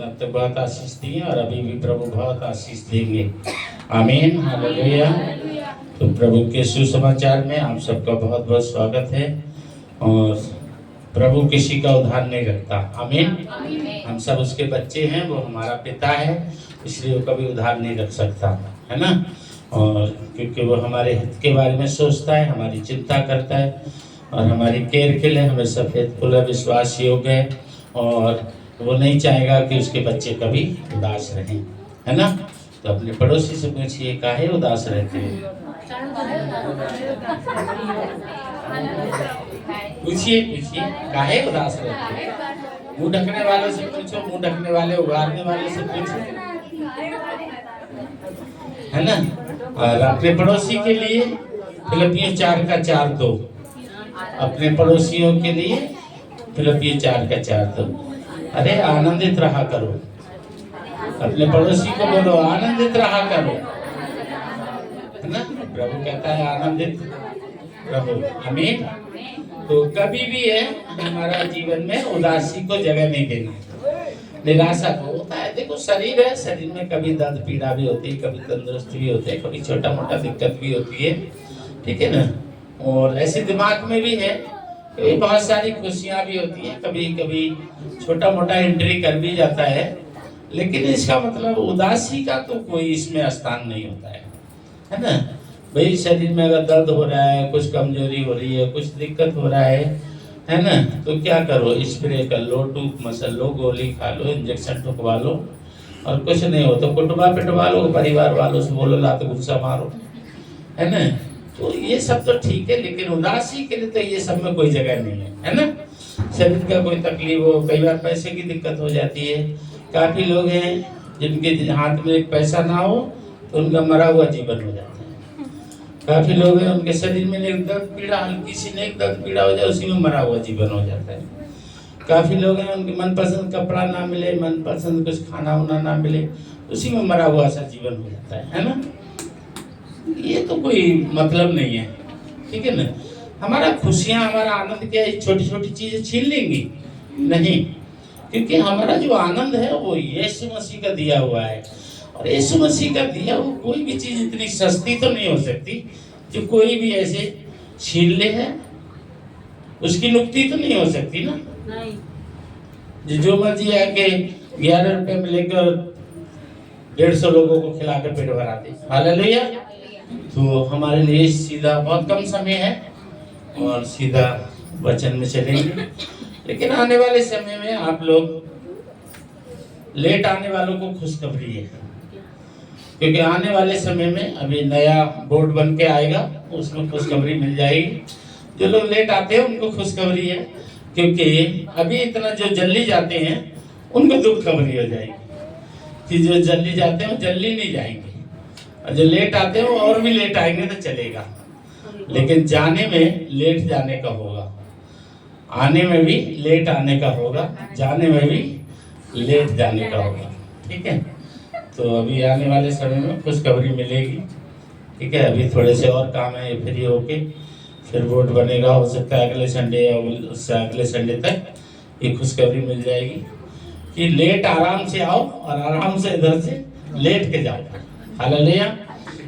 अब तक बहुत आशीष दी है और अभी भी प्रभु बहुत आशीष देंगे। आमीन, हालेलुया। तो प्रभु के सुसमाचार में आप सबका बहुत बहुत स्वागत है। और प्रभु किसी का उधार नहीं रखता। आमीन। हम सब उसके बच्चे हैं, वो हमारा पिता है, इसलिए वो कभी उधार नहीं रख सकता, है ना। और क्योंकि वो हमारे हित के बारे में सोचता है, हमारी चिंता करता है और हमारी केयर के लिए हमें सफेद विश्वास योग्य है। और वो नहीं चाहेगा कि उसके बच्चे कभी उदास रहें, है ना। तो अपने पड़ोसी से पूछिए, काहे उदास रहते हैं? पूछिए काहे उदास रहते हैं? मुंह ढकने वालों से पूछो, मुंह ढकने वाले उगारने वाले से पूछो, है ना। और अपने पड़ोसी के लिए फिलिपियों 4:4 दो। अपने पड़ोसियों के लिए फिलिपियों 4:4 दो। अरे आनंदित रहा करो, अपने पड़ोसी को बोलो आनंदित रहा करो, है ना। प्रभु कहता है आनंदित रहो। आमीन। तो कभी भी है हमारा जीवन में उदासी को जगह नहीं देना, निराशा को। होता है, देखो शरीर है, शरीर में कभी दर्द पीड़ा भी होती है, कभी तंदुरुस्ती भी होती है, कभी छोटा मोटा दिक्कत भी होती है, ठीक है ना। और ऐसे दिमाग में भी है, कभी बहुत सारी खुशियां भी होती हैं, कभी कभी छोटा मोटा एंट्री कर भी जाता है। लेकिन इसका मतलब उदासी का तो कोई इसमें स्थान नहीं होता है ना। भाई शरीर में अगर दर्द हो रहा है, कुछ कमजोरी हो रही है, कुछ दिक्कत हो रहा है ना, तो क्या करो, स्प्रे कर लो, टूक मसल लो, गोली खा लो, इंजेक्शन ठुकवा लो, और कुछ नहीं हो तो कुटवा पिटवा लो, परिवार वालों से बोलो लात गुस्सा मारो, है ना। तो ये सब तो ठीक है, लेकिन उदासी के लिए तो ये सब में कोई जगह नहीं है ना। शरीर का कोई तकलीफ हो, कई बार पैसे की दिक्कत हो जाती है। काफी लोग हैं जिनके हाथ में एक पैसा ना हो तो उनका मरा हुआ जीवन हो जाता है। काफी लोग हैं उनके शरीर में एक दर्द पीड़ा, हल्की सी एक दर्द पीड़ा हो जाए, उसी में मरा हुआ जीवन हो जाता है। काफी लोग हैं उनके मनपसंद कपड़ा ना मिले, मनपसंद कुछ खाना वाना ना मिले, उसी में मरा हुआ सा जीवन हो जाता है ना। ये तो कोई मतलब नहीं है, ठीक है ना। हमारा खुशियां, हमारा आनंद क्या छोटी छोटी चीजें छीन लेंगी? नहीं, क्योंकि हमारा जो आनंद है वो यीशु मसीह का दिया हुआ है। और यीशु मसीह का दिया हुआ कोई भी चीज इतनी सस्ती तो नहीं हो सकती जो कोई भी ऐसे छीन ले है। उसकी नुक्ति तो नहीं हो सकती ना। नहीं। जो मर्जी आके 11 रुपए में लेकर 150 लोगों को खिलाकर पेट भरा दे। हालेलुया। तो हमारे लिए सीधा बहुत कम समय है और सीधा वचन में चलेंगे। लेकिन आने वाले समय में आप लोग, लेट आने वालों को खुशखबरी है, क्योंकि आने वाले समय में अभी नया बोर्ड बन के आएगा, उसमें खुशखबरी मिल जाएगी। जो लोग लेट आते हैं उनको खुशखबरी है, क्योंकि अभी इतना जो जल्दी जाते हैं उनको दुख खबरी हो जाएगी कि जो जल्दी जाते हैं वो जल्दी नहीं जाएंगे, और जो लेट आते हैं वो और भी लेट आएंगे तो चलेगा। लेकिन जाने में लेट जाने का होगा, आने में भी लेट आने का होगा, जाने में भी लेट जाने का होगा, ठीक है। तो अभी आने वाले समय में खुशखबरी मिलेगी, ठीक है। अभी थोड़े से और काम है, फ्री होके फिर बोर्ड बनेगा, हो सकता है अगले संडे या उससे अगले संडे तक ये खुशखबरी मिल जाएगी कि लेट आराम से आओ और आराम से इधर से लेट के जाओ। हालेलुया।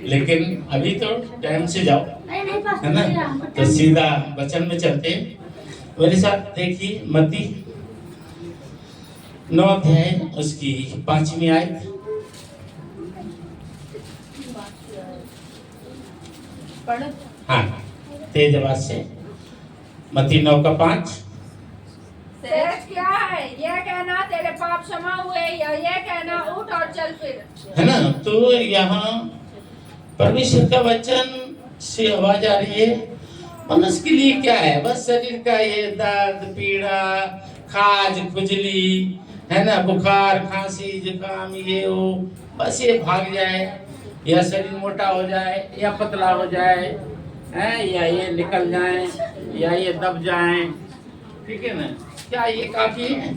लेकिन अभी तो टाइम से जाओ, है ना। तो सीधा वचन में चलते हैं। मेरे साथ देखिए मत्ती 9 अध्याय उसकी 5वीं आयत। हाँ, तेज आवाज से। मत्ती 9:5। क्या है? ये कहना तेरे पाप क्षमा हुए, या ये कहना उठ और चल फिर, है ना। तो यहाँ परमेश्वर का वचन से आवाज आ रही है, मनुष्य के लिए क्या है? बस शरीर का ये दर्द पीड़ा, खाज खुजली, है ना, बुखार खांसी जुकाम ये हो, बस ये भाग जाए, या शरीर मोटा हो जाए या पतला हो जाए, है, या ये निकल जाए या ये दब जाए, ठीक है ना। क्या ये काफी है?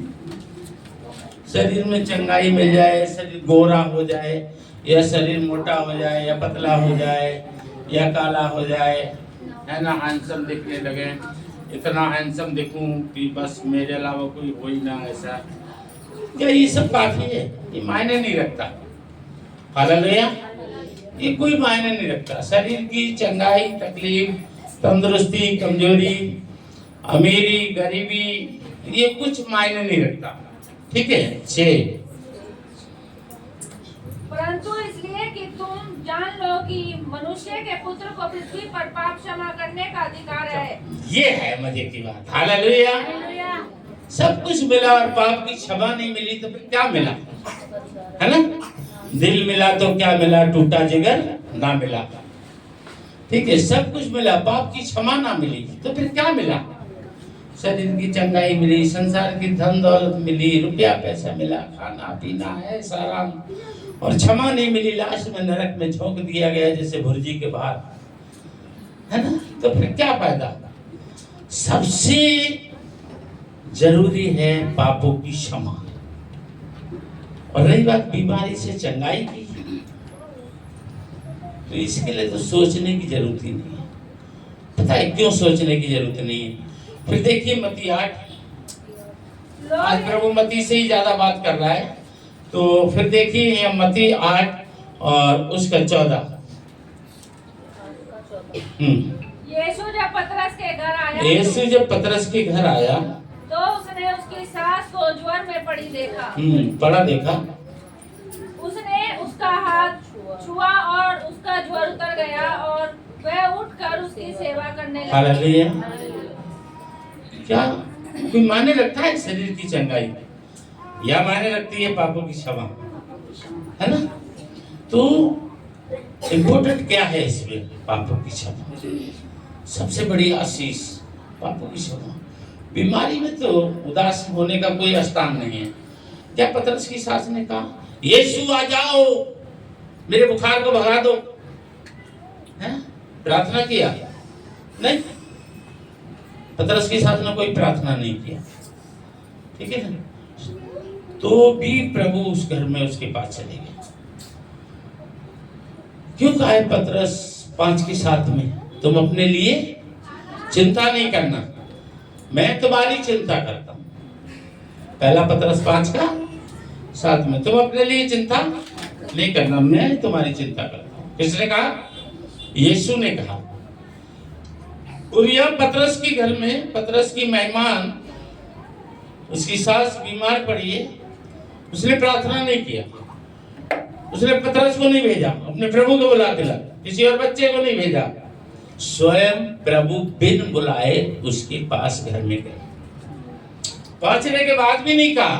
शरीर में चंगाई मिल जाए, शरीर गोरा हो जाए, या शरीर मोटा हो जाए, या पतला हो जाए, या काला हो जाए, है ना, हैंडसम दिखने लगे, इतना हैंडसम दिखूं कि बस मेरे अलावा कोई हो ही ना ऐसा, क्या ये सब काफी है? ये मायने नहीं रखता। हालेलुया। ये कोई मायने नहीं रखता। शरीर की चंगाई, तकलीफ, तंदुरुस्ती, कमजोरी, अमीरी, गरीबी, ये कुछ मायने नहीं रखता। ठीक है। 6 परंतु इसलिए कि तुम जान लो कि मनुष्य के पुत्र को पृथ्वी पर पाप क्षमा करने का अधिकार है। ये है मजे की बात। हालेलुया। सब कुछ मिला और पाप की क्षमा नहीं मिली तो फिर क्या मिला? है ना? दिल मिला तो क्या मिला? टूटा जिगर ना मिला। ठीक है, सब कुछ मिला, पाप की क्षमा ना मिली तो फिर क्या मिला? शरीर की चंगाई मिली, संसार की धन दौलत मिली, रुपया पैसा मिला, खाना पीना है सारा, और क्षमा नहीं मिली, लास्ट में नरक में झोंक दिया गया जैसे भुर्जी के बाहर। है ना? तो फिर क्या फायदा? सबसे जरूरी है पापों की क्षमा। और रही बात बीमारी से चंगाई की, तो इसके लिए तो सोचने की जरूरत ही नहीं है। पता है क्यों सोचने की जरूरत नहीं है? फिर देखिए मत्ती 8, आज प्रभु मत्ती से ही ज्यादा बात कर रहा है, तो फिर देखिए यहाँ मत्ती 8 और उसका 14। यीशु जब पतरस के घर आया, यीशु जब पतरस के घर आया तो उसने उसकी सास को ज्वर में पड़ी देखा। पड़ा देखा। उसने उसका हाथ छुआ और उसका ज्वर उतर गया और वह उठकर उसकी सेवा करने लगा। हालेलुया। क्या कोई मायने रखता है शरीर की चंगाई, या मायने रखती है पापों की क्षमा? है ना? तो इम्पोर्टेंट क्या है इसमें? पापों की क्षमा। सबसे बड़ी आशीष पापों की क्षमा। बीमारी में तो उदास होने का कोई स्थान नहीं है। क्या पतरस की सास ने कहा यीशु आ जाओ, मेरे बुखार को भगा दो? है? प्रार्थना किया? नहीं, पतरस की सास ने कोई प्रार्थना नहीं किया। ठीक है ना? तो भी प्रभु उस घर में उसके पास चले गए। क्यों कहा है पतरस 5:7 में, तुम अपने लिए चिंता नहीं करना, मैं तुम्हारी चिंता करता हूं। पहला पतरस 5:7 में, तुम अपने लिए चिंता नहीं करना, मैं तुम्हारी चिंता करता हूं। किसने कहा? यीशु ने कहा। और यह पतरस के घर में, पतरस की मेहमान, उसकी सास बीमार पड़ी है, उसने प्रार्थना नहीं किया, उसने पतरस को नहीं भेजा, अपने प्रभु को बुला के ला, किसी और बच्चे को नहीं भेजा, स्वयं प्रभु बिन बुलाए उसके पास घर में गए। पहुंचने के बाद भी नहीं कहा,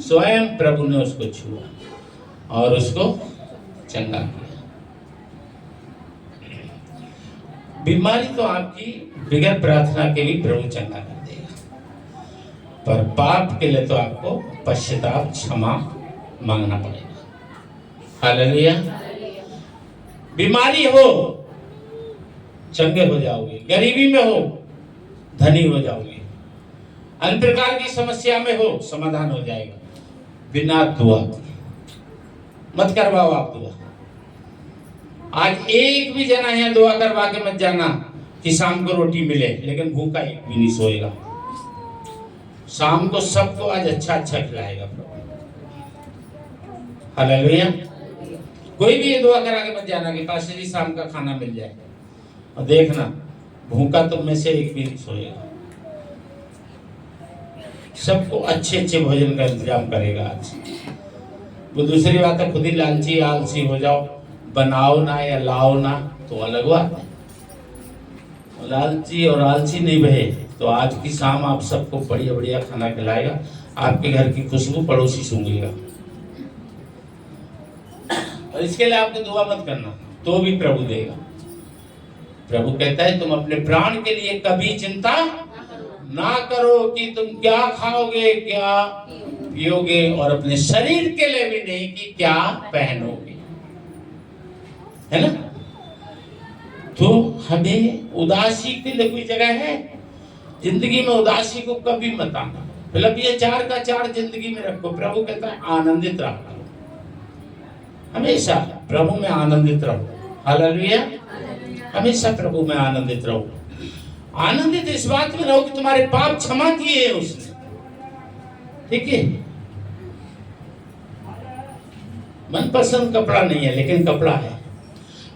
स्वयं प्रभु ने उसको छुआ और उसको चंगा किया। बीमारी तो आपकी बिगैर प्रार्थना के भी प्रभु चंगा कर देगा, पर पाप के लिए तो आपको पश्चाताप, क्षमा मांगना पड़ेगा। हालेलुया। बीमारी हो चंगे हो जाओगे, गरीबी में हो धनी हो जाओगे, अन्य प्रकार की समस्या में हो समाधान हो जाएगा। बिना दुआ मत करवाओ आप दुआ। आज एक भी जना यहाँ दुआ करवा के मत जाना कि शाम को रोटी मिले, लेकिन भूखा एक भी नहीं सोएगा। शाम को सबको आज अच्छा अच्छा खिलाएगा प्रभु। हालेलुया। कोई भी ये दुआ करा के मत जाना कि पास्टर जी शाम का खाना मिल जाए, और देखना भूखा तुम में से एक भी नहीं सोएगा। सबको अच्छे अच्छे भोजन का इंतजाम करेगा आज। वो दूसरी बात है खुद ही लालची आलसी हो जाओ, बनाओ ना या लाओ ना तो अलग बात है। लालची और आलसी नहीं बहे तो आज की शाम आप सबको बढ़िया बढ़िया खाना खिलाएगा, आपके घर की खुशबू पड़ोसी सूंघेगा। और इसके लिए आपको दुआ मत करना, तो भी प्रभु देगा। प्रभु कहता है तुम अपने प्राण के लिए कभी चिंता ना करो कि तुम क्या खाओगे क्या पियोगे, और अपने शरीर के लिए भी नहीं कि क्या पहनोगे। है ना? तो हमें उदासी के लिए कोई जगह है? जिंदगी में उदासी को कभी मत आना। फिलिपियों 4:4 जिंदगी में रखो। प्रभु कहता है आनंदित रहो, हमेशा प्रभु में आनंदित रहो। हालेलुया। हमेशा प्रभु में आनंदित रहो। आनंदित इस बात में रहो कि तुम्हारे पाप क्षमा किए हैं उसने। ठीक है? मनपसंद कपड़ा नहीं है लेकिन कपड़ा है।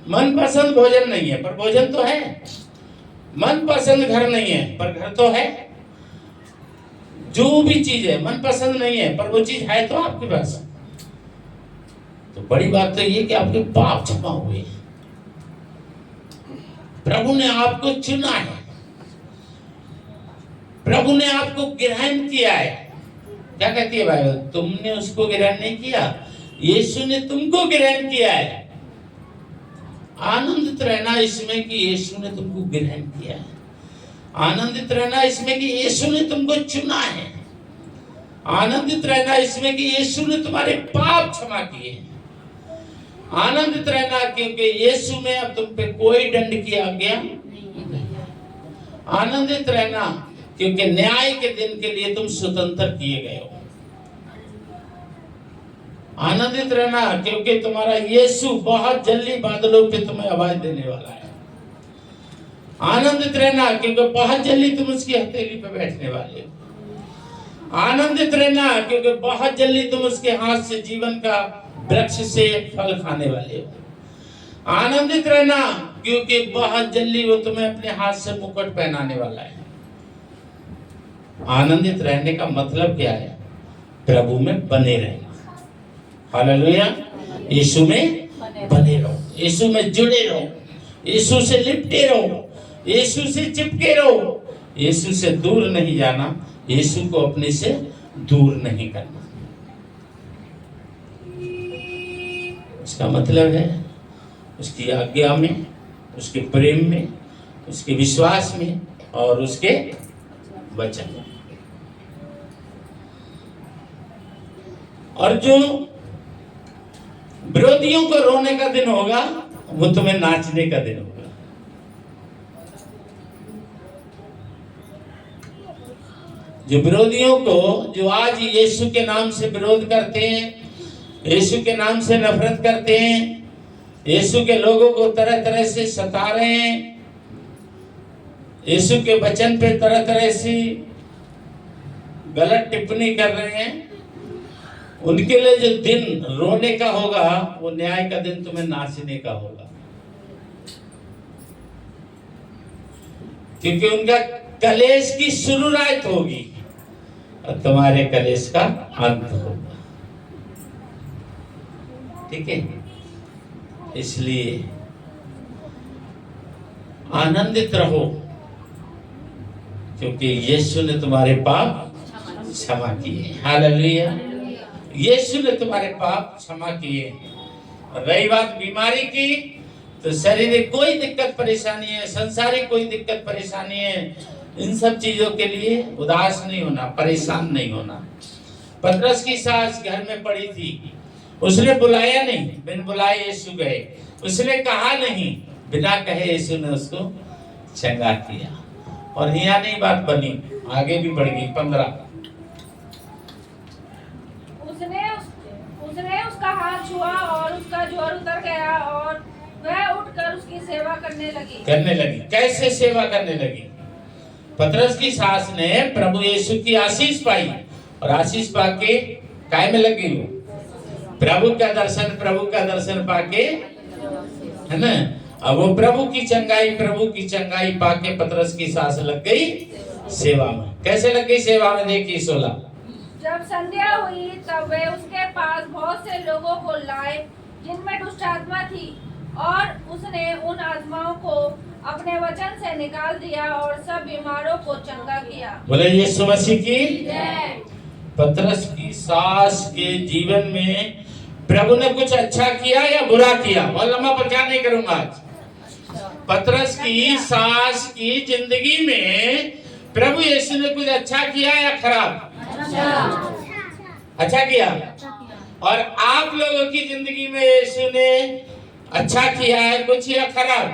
मनपसंद भोजन नहीं है पर भोजन तो है। मनपसंद घर नहीं है पर घर तो है। जो भी चीज है मनपसंद नहीं है पर वो चीज है तो आपके पास। तो बड़ी बात तो ये कि आपके पाप क्षमा हुए, प्रभु ने आपको चुना है, प्रभु ने आपको ग्रहण किया है। क्या कहती है बाइबल? तुमने उसको ग्रहण नहीं किया, यीशु ने तुमको ग्रहण किया है। आनंदित रहना इसमें कि यीशु ने तुमको ग्रहण किया है। आनंदित रहना इसमें कि यीशु ने तुमको चुना है। आनंदित रहना इसमें कि यीशु ने तुम्हारे पाप क्षमा किए हैं। आनंदित रहना क्योंकि यीशु में अब तुम पे कोई दंड की आज्ञा नहीं। आनंदित रहना क्योंकि न्याय के दिन के लिए तुम स्वतंत्र किए गए हो। आनंदित रहना क्योंकि तुम्हारा यीशु बहुत जल्दी बादलों पे तुम्हें आवाज देने वाला है। आनंदित रहना क्योंकि बहुत जल्दी तुम उसकी हथेली पे बैठने वाले हो। आनंदित रहना क्योंकि बहुत जल्दी तुम उसके हाथ से जीवन का वृक्ष से फल खाने वाले हो। आनंदित रहना क्योंकि बहुत जल्दी वो तुम्हें अपने हाथ से मुकुट पहनाने वाला है। आनंदित रहने का मतलब क्या है? प्रभु में बने रहना। हालेलुया। यीशु में बने रहो, यीशु में जुड़े रहो, यीशु से लिपटे रहो, यीशु से चिपके रहो, यीशु से दूर नहीं जाना, यीशु को अपने से दूर नहीं करना। इसका मतलब है उसकी आज्ञा में, उसके प्रेम में, उसके विश्वास में और उसके वचन में। और जो विरोधियों को रोने का दिन होगा वो तुम्हें नाचने का दिन होगा। जो विरोधियों को, जो आज यीशु के नाम से विरोध करते हैं, यीशु के नाम से नफरत करते हैं, यीशु के लोगों को तरह तरह से सता रहे हैं, यीशु के वचन पे तरह तरह से गलत टिप्पणी कर रहे हैं, उनके लिए जो दिन रोने का होगा वो न्याय का दिन तुम्हें नाचने का होगा। क्योंकि उनका कलेश की शुरुआत होगी और तुम्हारे कलेश का अंत होगा। ठीक है, इसलिए आनंदित रहो क्योंकि यीशु ने तुम्हारे पाप क्षमा किए। हालेलुया। यीशु ने तुम्हारे पाप क्षमा किए। रही बात बीमारी की, तो शारीरिक कोई दिक्कत परेशानी है, संसारिक कोई दिक्कत परेशानी है, इन सब चीजों के लिए उदास नहीं होना, परेशान नहीं होना। पतरस की सास घर में पड़ी थी, उसने बुलाया नहीं, बिन बुलाए यीशु गए। उसने कहा नहीं, बिना कहे यीशु ने उसको चंगा किया। और यहाँ नहीं बात बनी, आगे भी बढ़ गई। 15 उसने उसका हाथ छुआ और उसका ज्वर उतर गया और वह उठकर उसकी सेवा करने लगी। कैसे सेवा करने लगी? पतरस की सास ने प्रभु यीशु की आशीष पाई और आशीष पाके काय में लगी वो? प्रभु का दर्शन पाके, है ना। अब वो प्रभु की चंगाई पाके पतरस की सास लग गई सेवा में। कैसे लग गई सेवा में? देखिए 16। जब संध्या हुई तब वे उसके पास बहुत से लोगों को लाए जिनमें दुष्ट आत्मा थी, और उसने उन आत्माओं को अपने वचन से निकाल दिया और सब बीमारों को चंगा किया। बोले यीशु मसीह की जय। पतरस की सास के जीवन में प्रभु ने कुछ अच्छा किया या बुरा किया? बहुत लंबा प्रचार नहीं करूंगा आज। पतरस की सास की जिंदगी में प्रभु यीशु ने कुछ अच्छा किया या खराब? अच्छा किया। और आप लोगों की जिंदगी में यीशु ने अच्छा किया है कुछ या खराब?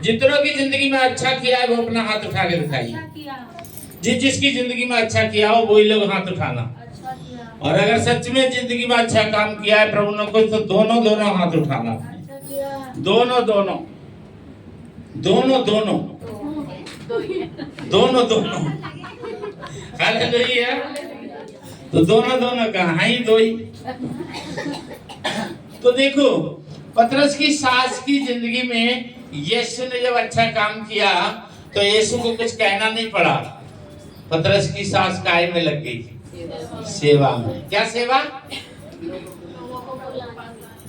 जितनों की जिंदगी में अच्छा किया है वो अपना हाथ उठा के दिखाइए। जिसकी जिंदगी में अच्छा किया हो वही लोग हाथ उठाना। और अगर सच में जिंदगी में अच्छा काम किया है प्रभु ने कुछ, तो दोनों हाथ उठाना। दोनों। हालेलुया। तो दोनों दोनों कहा ही दो ही। तो देखो पतरस की सास की जिंदगी में यीशु ने जब अच्छा काम किया तो यीशु को कुछ कहना नहीं पड़ा। पतरस की सास काय में लग गई, सेवा में। क्या सेवा?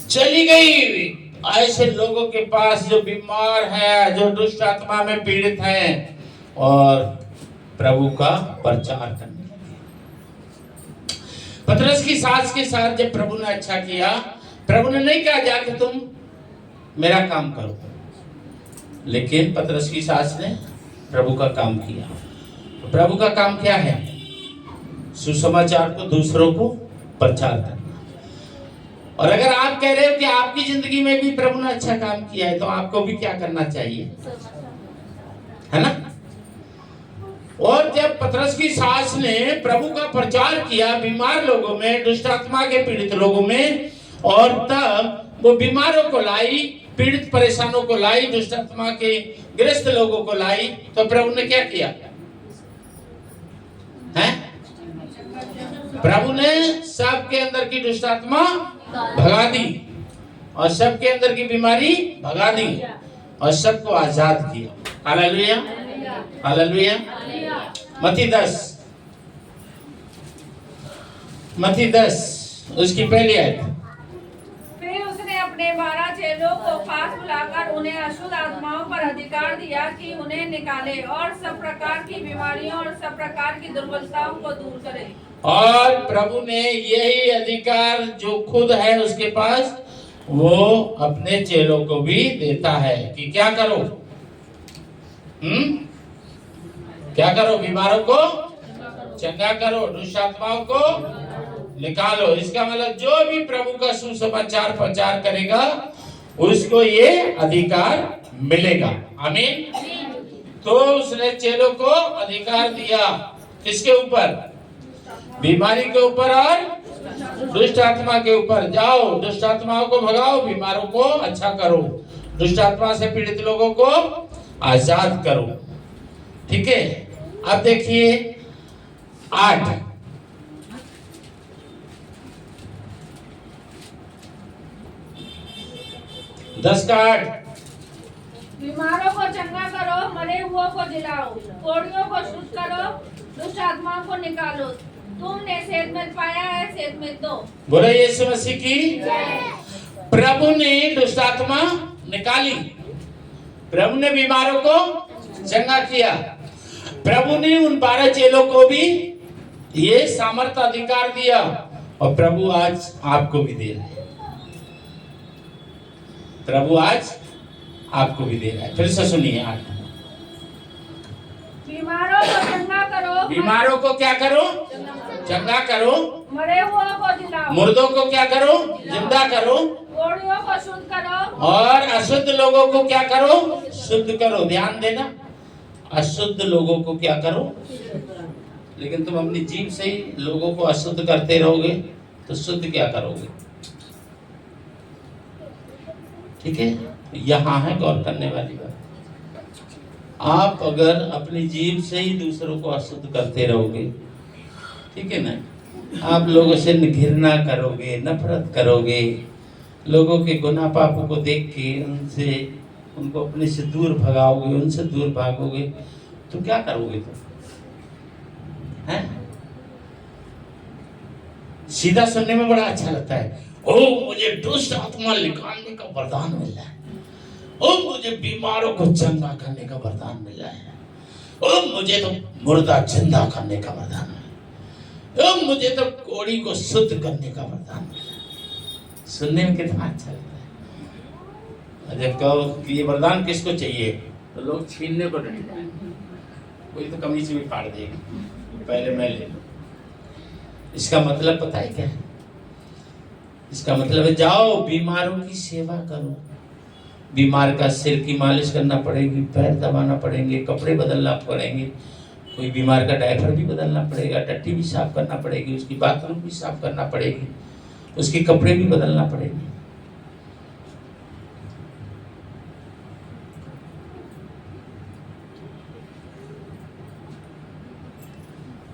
चली गई ऐसे लोगों के पास जो बीमार है, जो दुष्ट आत्मा में पीड़ित है, और प्रभु का प्रचार करने। पतरस की सास के साथ जब प्रभु ने अच्छा किया, प्रभु ने नहीं कहा जाके तुम मेरा काम करो, लेकिन पतरस की सास ने प्रभु का काम किया। तो प्रभु का काम क्या है? सुसमाचार को दूसरों को प्रचार करना। और अगर आप कह रहे हो कि आपकी जिंदगी में भी प्रभु ने अच्छा काम किया है, तो आपको भी क्या करना चाहिए, है ना? और जब पतरस की सास ने प्रभु का प्रचार किया बीमार लोगों में, दुष्ट आत्मा के पीड़ित लोगों में, और तब वो बीमारों को लाई, पीड़ित परेशानों को लाई, दुष्ट आत्मा के ग्रस्त लोगों को लाई, तो प्रभु ने क्या किया है? प्रभु ने सबके अंदर की दुष्ट आत्मा भगा दी, और सबके अंदर की बीमारी भगा दी, और सबको आजाद किया। Hallelujah, hallelujah. मत्ती 10 उसकी पहली आयत। फिर उसने अपने 12 चेलों को पास बुलाकर उन्हें अशुद्ध आत्माओं पर अधिकार दिया कि उन्हें निकाले और सब प्रकार की बीमारियों और सब प्रकार की दुर्बलताओं को दूर करे। और प्रभु ने यही अधिकार जो खुद है उसके पास, वो अपने चेलों को भी देता है कि क्या करो, क्या करो? बीमारों को चंगा करो, दुष्ट आत्माओं को निकालो। इसका मतलब जो भी प्रभु का सुसमाचार प्रचार करेगा उसको ये अधिकार मिलेगा। आमीन। तो उसने चेलों को अधिकार दिया, किसके ऊपर? बीमारी के ऊपर और दुष्ट आत्मा के ऊपर। जाओ दुष्ट आत्माओं को भगाओ, बीमारों को अच्छा करो, दुष्ट आत्मा से पीड़ित लोगों को आजाद करो। ठीक है। अब देखिए 8, दस का 8। बीमारों को चंगा करो, मरे हुओं को जिलाओ, कोढ़ियों को शुद्ध करो, दुष्ट आत्माओं को निकालो। तुमने सेधमेद पाया है, सेधमेद दो। बोलो यीशु मसीह की। प्रभु ने दुष्ट आत्मा निकाली, प्रभु ने बीमारों को चंगा किया, प्रभु ने उन 12 चेलों को भी ये सामर्थ्य अधिकार दिया, और प्रभु आज आपको भी दे रहा है। प्रभु आज आपको भी दे रहा है। फिर से सुनिए 8। बीमारों को चंगा करो, बीमारों को क्या करो? चंगा करो। मरे हुओं को जिलाओ, मुर्दों को क्या करो? जिंदा करो। कोढ़ियों को शुद्ध करो, और अशुद्ध लोगों को क्या करो? शुद्ध करो। ध्यान देना, अशुद्ध लोगों को क्या करो? लेकिन तुम अपनी जीभ से ही लोगों को अशुद्ध करते रहोगे तो शुद्ध क्या करोगे? ठीक है। यहाँ है गौर करने वाली बात। आप अगर अपनी जीभ से ही दूसरों को अशुद्ध करते रहोगे, ठीक है ना, आप लोगों से घृणा करोगे, नफरत करोगे, लोगों के गुनाह पापों को देख के उनको अपने से दूर भगाओगे, उनसे दूर भागोगे, तो क्या करोगे तुम? हैं? सीधा सुनने में बड़ा अच्छा लगता है। ओ मुझे दुष्ट आत्मा निकालने का वरदान मिला है, ओ मुझे बीमारों को चंगा करने का वरदान मिला है, ओ मुझे तो मुर्दा जिंदा करने का वरदान मिला है, ओ मुझे तो कोढ़ी को शुद्ध करने का वरदान मिला है। सुनने में कितना अच्छा लगता है। जब कहो कि ये वरदान किसको चाहिए, तो लोग छीनने को नहीं जाएंगे, कोई तो कमीज भी फाड़ देगा, पहले मैं ले लूं। इसका मतलब पता है क्या है? इसका मतलब है जाओ बीमारों की सेवा करो। बीमार का सिर की मालिश करना पड़ेगी, पैर दबाना पड़ेंगे, कपड़े बदलना पड़ेंगे, कोई बीमार का डायपर भी बदलना पड़ेगा, टट्टी भी साफ करना पड़ेगी, उसकी बाथरूम भी साफ करना पड़ेगी, उसके कपड़े भी बदलना पड़ेंगे।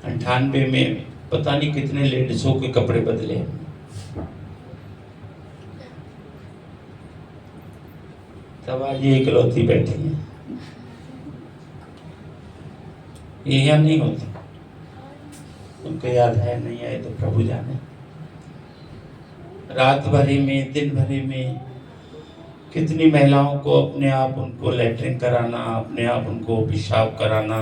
98 में पता नहीं कितने लेडीजों के कपड़े बदले। तब आज ये इकलौती बैठी है। ये यहाँ नहीं होती, उनको याद है नहीं आए तो प्रभु जाने। रात भरी में, दिन भरी में कितनी महिलाओं को अपने आप उनको लैट्रिन कराना, अपने आप उनको पेशाब कराना,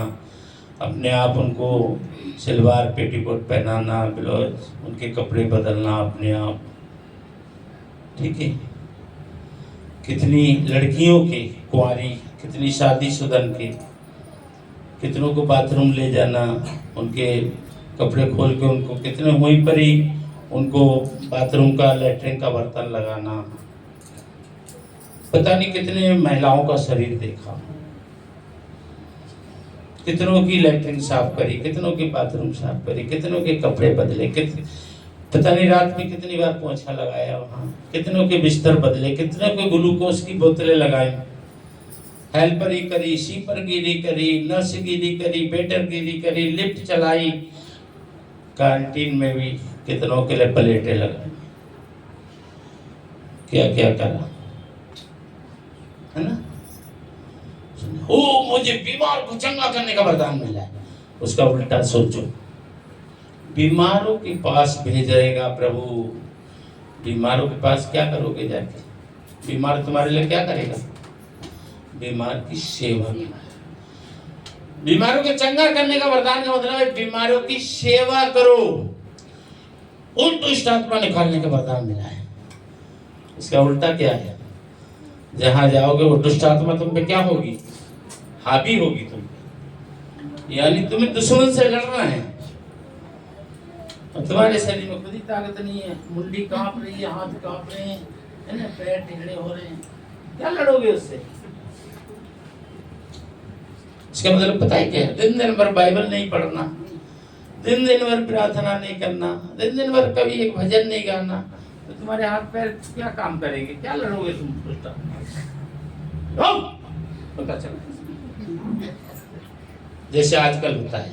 अपने आप उनको सलवार पेटीकोट पहनाना, ब्लाउज, उनके कपड़े बदलना अपने आप। ठीक है, कितनी लड़कियों के कुंवारी, कितनी शादीशुदन के, कितनों को बाथरूम ले जाना, उनके कपड़े खोल के उनको, कितने वहीं पर ही उनको बाथरूम का, लैट्रिन का बर्तन लगाना। पता नहीं कितने महिलाओं का शरीर देखा, कितनों की लैट्रिन साफ करी, कितनों की बाथरूम साफ करी, कितनों के कपड़े बदले, पता नहीं रात में कितनी बार पोंछा लगाया वहाँ, कितनों के बिस्तर बदले, कितनों को ग्लूकोज की बोतलें लगाई, हेल्परी करी, शीपर गिरी करी, नर्स गिरी करी, बेटर गिरी करी, लिफ्ट चलाई, कैंटीन में भी कितनों के लिए प्लेटें लगाई, क्या क्या करा, है ना। ओ मुझे बीमार को चंगा करने का वरदान मिला है, उसका उल्टा सोचो। बीमारों के पास भेजेगा प्रभु, बीमारों के पास क्या करोगे जाके? बीमार तुम्हारे लिए क्या करेगा? बीमार की सेवा। बीमारों के चंगा करने का वरदान का मतलब है बीमारों की सेवा करो। उन दुष्ट आत्मा निकालने का वरदान मिला है। इसका उल्टा क्या है? जहां जाओगे वो दुष्ट आत्मा तुम पे क्या होगी? हावी होगी तुम पे, यानी तुम्हें दुश्मन से लड़ना है। तुम्हारे शरीर में खुद ही ताकत नहीं है, मुंडी कांप रही है, हाथ कांप रहे हैं, है ना, पैर टेढ़े हो रहे हैं, क्या लड़ोगे उससे? इसका मतलब पता है क्या है? दिन दिन भर बाइबल नहीं पढ़ना, दिन दिन भर प्रार्थना नहीं करना, दिन दिन भर कभी एक भजन नहीं गाना, तो तुम्हारे हाथ पैर क्या काम करेंगे? क्या लड़ोगे तुम? पता चला जैसे आजकल होता है,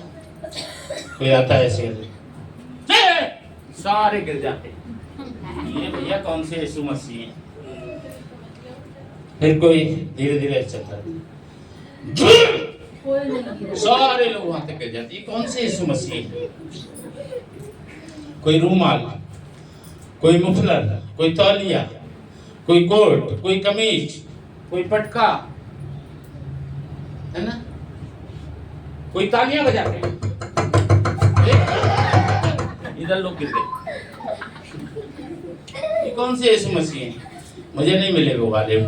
कोई आता है ऐसे सारे गिर जाते हैं, ये भैया कौन से यीशु मसीह हैं? फिर कोई धीरे धीरे चलता है, सारे लोग वहां तक गिर जाते, ये कौन से यीशु मसीह है? कोई रूमाल, कोई मुफलर, कोई तौलिया, कोई कोट, कोई कमीज, कोई पटका, है ना, कोई तालियां बजाते हैं, इधर लोग गिर गए। ये कौन से यीशु मसीह हैं? मुझे नहीं मिले वो वाले,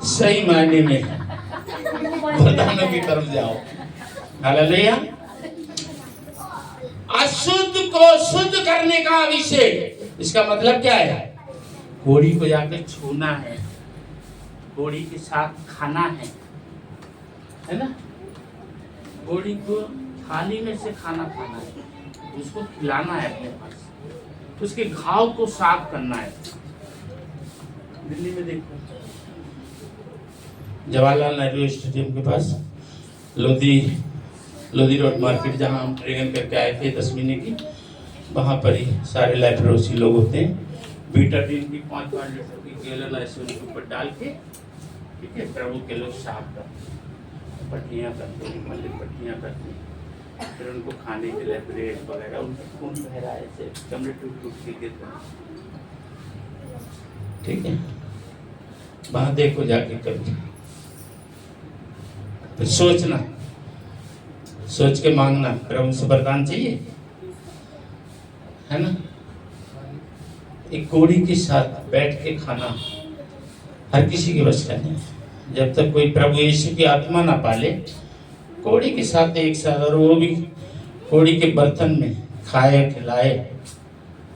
सही मायने में वरदानों की तरफ जाओ। हालेलुया। अशुद्ध को शुद्ध करने का अभिषेक, इसका मतलब क्या है? कोड़ी को जाकर छूना है, कोड़ी के साथ खाना है ना, कोड़ी को थाली में से खाना खाना है, उसको खिलाना है अपने पास, उसके घाव को साफ करना है। दिल्ली में देखो, जवाहरलाल नेहरू स्टेडियम के पास लोधी रोड मार्केट, जहाँ हम ट्रेनिंग करके आए थे 10 महीने की, वहाँ पर ही सारे लेप्रोसी लोग होते हैं। बीटाडीन की 5-5 लीटर की गैलन ऐसे उनके ऊपर डाल के, ठीक है, प्रभु के लोग साफ करते, पट्टियाँ करते हैं, मल्ली पट्टियाँ करते हैं, फिर उनको खाने के लिए ब्रेड वगैरह, उनका खून बह रहा है, ऐसे चमड़े टूट के गिर रहे हैं, ठीक है। वहाँ देखो जाके कभी, फिर सोचना, सोच के मांगना, प्रभु से वरदान चाहिए, है ना। एक कोड़ी के साथ बैठ के खाना हर किसी के बस का नहीं है। जब तक कोई प्रभु यीशु की आत्मा ना पाले, कोड़ी के साथ एक साथ, और वो भी कोड़ी के बर्तन में खाए खिलाए,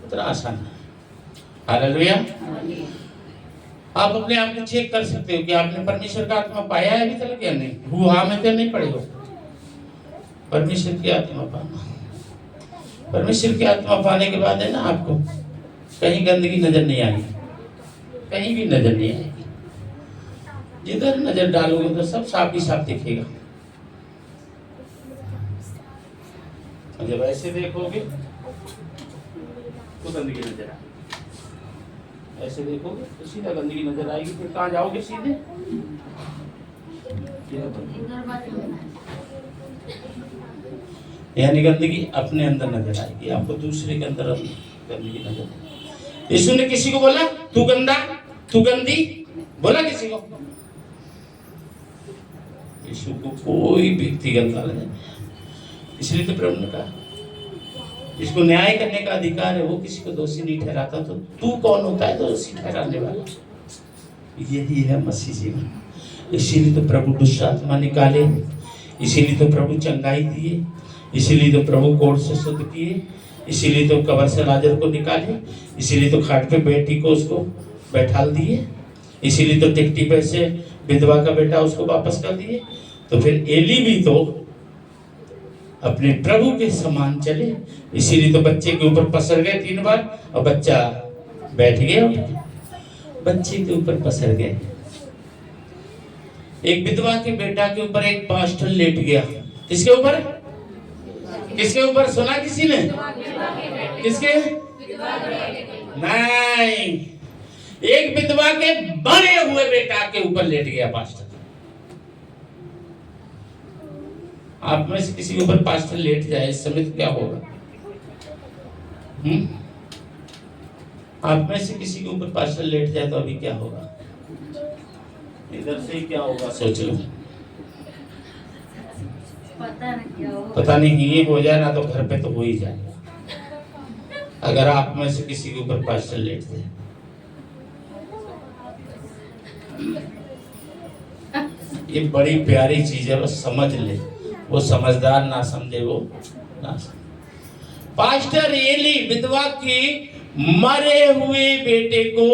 उतना आसान है। हालेलुया। आप अपने आप को चेक कर सकते हो कि आपने परमेश्वर का आत्मा पाया है अभी तक या नहीं। हुआ में तो नहीं पड़ेगा परमेश्वर की आत्मा पाना। परमेश्वर की आत्मा पाने के बाद है ना, आपको कहीं गंदगी नजर नहीं आएगी, कहीं भी नजर नहीं आएगी। जिधर नजर डालोगे तो सब साफ ही साफ दिखेगा। और जब ऐसे देखोगे तो गंदगी नजर आएगी, ऐसे देखोगे तो सीधा गंदगी नजर आएगी। फिर कहाँ जाओगे? सीधे यानी गंदगी अपने अंदर नजर आएगी, आपको दूसरे के अंदर गंदगी नजर आएगी। यीशु ने किसी को बोला तू गंदा, तू गंदी, बोला किसी को? यीशु को कोई व्यक्ति गंदा नहीं, इसलिए तो प्रभु ने कहा जिसको न्याय करने का अधिकार है वो किसी को दोषी नहीं ठहराता, तो तू कौन होता है दोषी ठहराने वाला? यही है मसीह जीवन। इसीलिए तो प्रभु दुष्ट आत्मा निकाले, इसीलिए तो प्रभु चंगाई दिए, इसीलिए तो प्रभु कोढ़ से शुद्ध किए, इसीलिए तो कब्र से लाजर को निकाले, इसीलिए तो खाट पे बेटी को उसको बैठाल दिए, इसीलिए तो टिकटी पे से विधवा का बेटा उसको वापस कर दिए। तो फिर एली भी तो अपने प्रभु के समान चले, इसीलिए तो बच्चे के ऊपर पसर गए 3 बार और बच्चा बैठ गया, बच्चे के ऊपर पसर गए। एक विधवा के बेटा के ऊपर एक पास्टर लेट गया, किसके ऊपर? किसके ऊपर? सुना किसी ने? किसके? नहीं, एक विधवा के मरे हुए बेटा के ऊपर लेट गया पास्टर। आप में से किसी के ऊपर पास्टर लेट जाए इस समय तो क्या होगा? आप में से किसी के ऊपर पास्टर लेट जाए तो अभी क्या होगा? इधर से ही क्या होगा सोच लो। पता नहीं, ये हो जाए ना तो घर पे तो हो ही जाएगा। अगर आप में से किसी के ऊपर पास्टर लेट जाए, ये बड़ी प्यारी चीज है, बस समझ ले। वो समझदार ना समझे वो ना समझे। पास्टर एली विधवा की मरे हुए बेटे को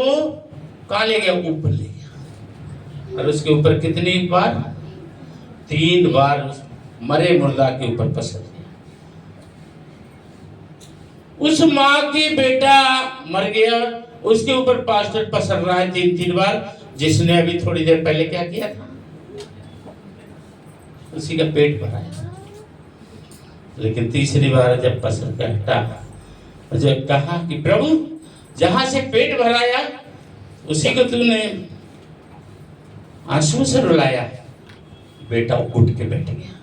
कहाँ ले गया? ऊपर ले गया, और उसके ऊपर कितनी बार? 3 बार उस मरे मुर्दा के ऊपर पसर गया। उस माँ की बेटा मर गया, उसके ऊपर पास्टर पसर रहा है 3 बार, जिसने अभी थोड़ी देर पहले क्या किया था? उसी का पेट भराया। लेकिन तीसरी बार जब पसर के हटा, जब कहा कि प्रभु जहां से पेट भराया उसी को तूने आंसू से रुलाया, बेटा उठ के बैठ गया।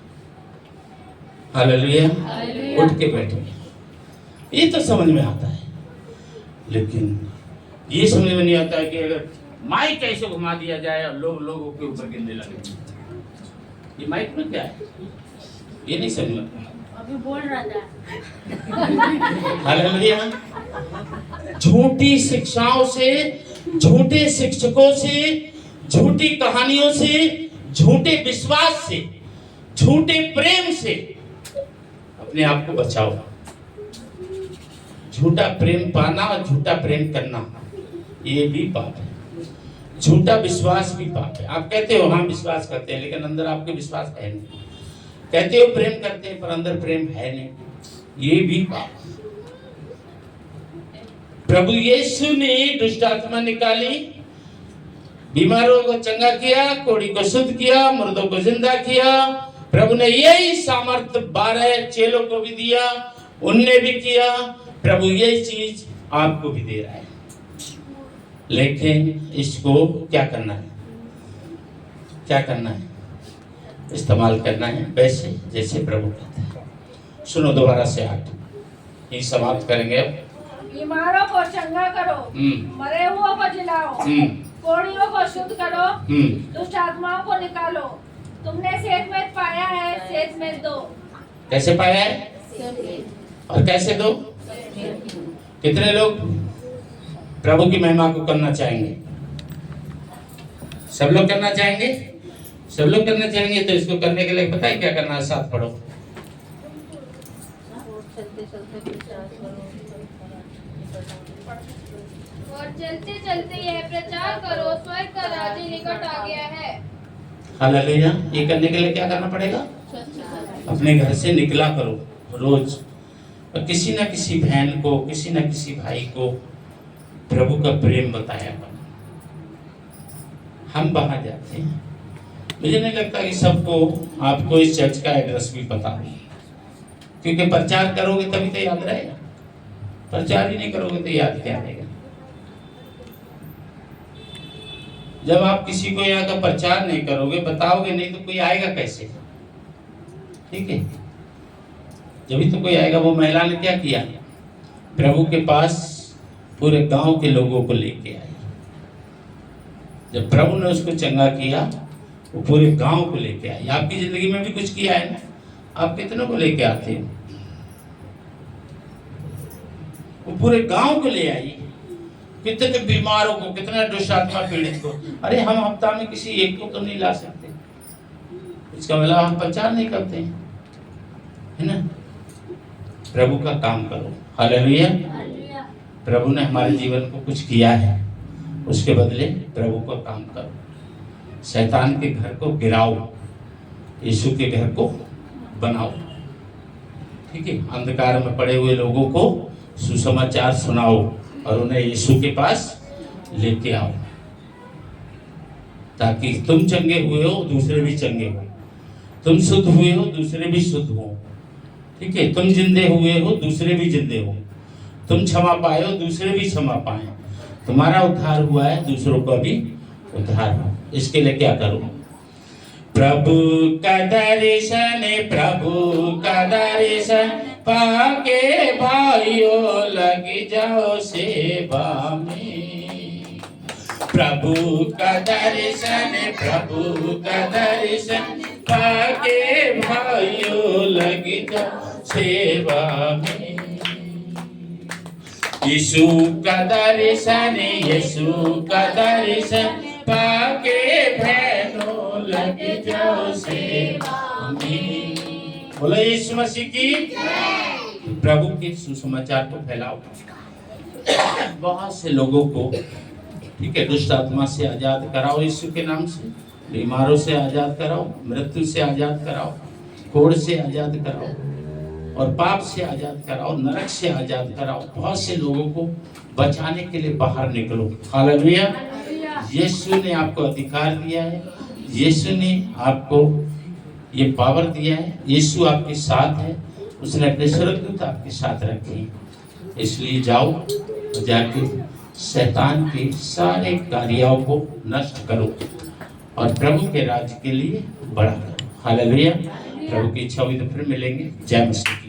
हालेलुया, उठ के बैठ गया। ये तो समझ में आता है, लेकिन ये समझ में नहीं आता है कि अगर माइक कैसे घुमा दिया जाए और लोगों के ऊपर गिरने लगे। ये माइक में क्या है? ये नहीं समझ में अभी बोल रहा था। हालेलुया। झूठी शिक्षाओं से, झूठे शिक्षकों से, झूठी कहानियों से, झूठे विश्वास से, झूठे प्रेम से अपने आप को बचाओ। झूठा प्रेम पाना और झूठा प्रेम करना ये भी पाप है। झूठा विश्वास भी पाप है। आप कहते हो हाँ विश्वास करते हैं, लेकिन अंदर आपके विश्वास है नहीं। कहते हो प्रेम करते हैं, पर अंदर प्रेम है नहीं, ये भी पाप है। प्रभु यीशु ने दुष्ट आत्मा निकाली, बीमारों को चंगा किया, कोढ़ी को शुद्ध किया, मुर्दों को जिंदा किया। प्रभु ने यही सामर्थ्य 12 चेलों को भी दिया, उनने भी किया। प्रभु यही चीज आपको भी दे रहा है, लेकिन इसको क्या करना है? क्या करना है? इस्तेमाल करना है वैसे जैसे प्रभु कहते हैं। सुनो दोबारा से 8 ये समाप्त करेंगे अब। बीमारों को चंगा करो, मरे हुओं को जिलाओ, कोढ़ियों को शुद्ध करो, दुष्ट आत्माओं को निकालो। तुमने सेहतमंद पाया है, सेहतमंद दो। कैसे पाया है और कैसे दो? कितने लोग प्रभु की महिमा को करना चाहेंगे? सब लोग करना चाहेंगे? सब लोग करना चाहेंगे। तो इसको करने के लिए पता है क्या करना है? साथ पढ़ो। और चलते चलते यह प्रचार करो, स्वर्ग का राज्य निकट आ गया है। हालेलुया। ये करने के लिए क्या करना पड़ेगा? अपने घर से निकला करो रोज, और किसी ना किसी बहन को, किसी ना किसी भाई को प्रभु का प्रेम बताया करो। हम बाहर जाते हैं, मुझे नहीं लगता कि सबको आपको इस चर्च का एड्रेस भी पता है। क्योंकि प्रचार करोगे तभी तो याद रहेगा, प्रचार ही नहीं करोगे तो याद क्या रहेगा। जब आप किसी को यहाँ का प्रचार नहीं करोगे, बताओगे नहीं, तो कोई आएगा कैसे? ठीक है, जब तो कोई आएगा। वो महिला ने क्या किया, प्रभु के पास पूरे गांव के लोगों को लेके आई। जब प्रभु ने उसको चंगा किया, वो पूरे गांव को लेके आई। आपकी जिंदगी में भी कुछ किया है ना, आप कितनों को लेके आते हो? वो पूरे गांव को ले आई, कितने बीमारों को, कितना दुष्ट आत्मा पीड़ित को। अरे हम हफ्ता में किसी एक को तो नहीं ला सकते, इसका मतलब हम प्रचार नहीं करते हैं, है ना। प्रभु का काम करो। हालेलुया। प्रभु ने हमारे जीवन को कुछ किया है, उसके बदले प्रभु का काम करो। शैतान के घर को गिराओ, यीशु के घर को बनाओ। ठीक है, अंधकार में पड़े हुए लोगों को सुसमाचार सुनाओ और उन्हें यीशु के पास लेके आओ, ताकि तुम चंगे हुए हो, दूसरे भी चंगे हो। तुम शुद्ध हुए हो, दूसरे भी शुद्ध हो। ठीक है, तुम जिंदे हुए हो, दूसरे भी जिंदे हो। तुम क्षमा पाए हो, दूसरे भी क्षमा पाए। तुम्हारा उद्धार हुआ है, दूसरों का भी उद्धार हो। इसके लिए क्या करो? प्रभु का दर्शन, प्रभु का दर्शन पाके भाइयों लग जाओ सेवा में। प्रभु का दर्शन, प्रभु का दर्शन पाके भाइयों लग जाओ सेवा में। यीशु का दर्शन, यीशु का दर्शन पाके बहनों लग जाओ सेवा में। बोलो यीशु मसीह की। प्रभु के सुसमाचार को फैलाओ, बहुत से लोगों को, ठीक है, दुष्ट आत्मा से आजाद कराओ यीशु के नाम से। बीमारों से आजाद कराओ, मृत्यु से आजाद कराओ, कोढ़ से आजाद कराओ और पाप से आजाद कराओ, नरक से आजाद कराओ। बहुत से लोगों को बचाने के लिए बाहर निकलो। हालेलुया। यीशु ने आपको अधिकार दिया है, यीशु ने आपको ये पावर दिया है। यीशु आपके साथ है, उसने अपने स्वर्गदूत आपके साथ रखे। इसलिए जाओ, जाके शैतान के सारे कार्यों को नष्ट करो और प्रभु के राज्य के लिए बड़ा करो। हालेलुया। प्रभु की इच्छा हुई तो फिर मिलेंगे। जय मसीह।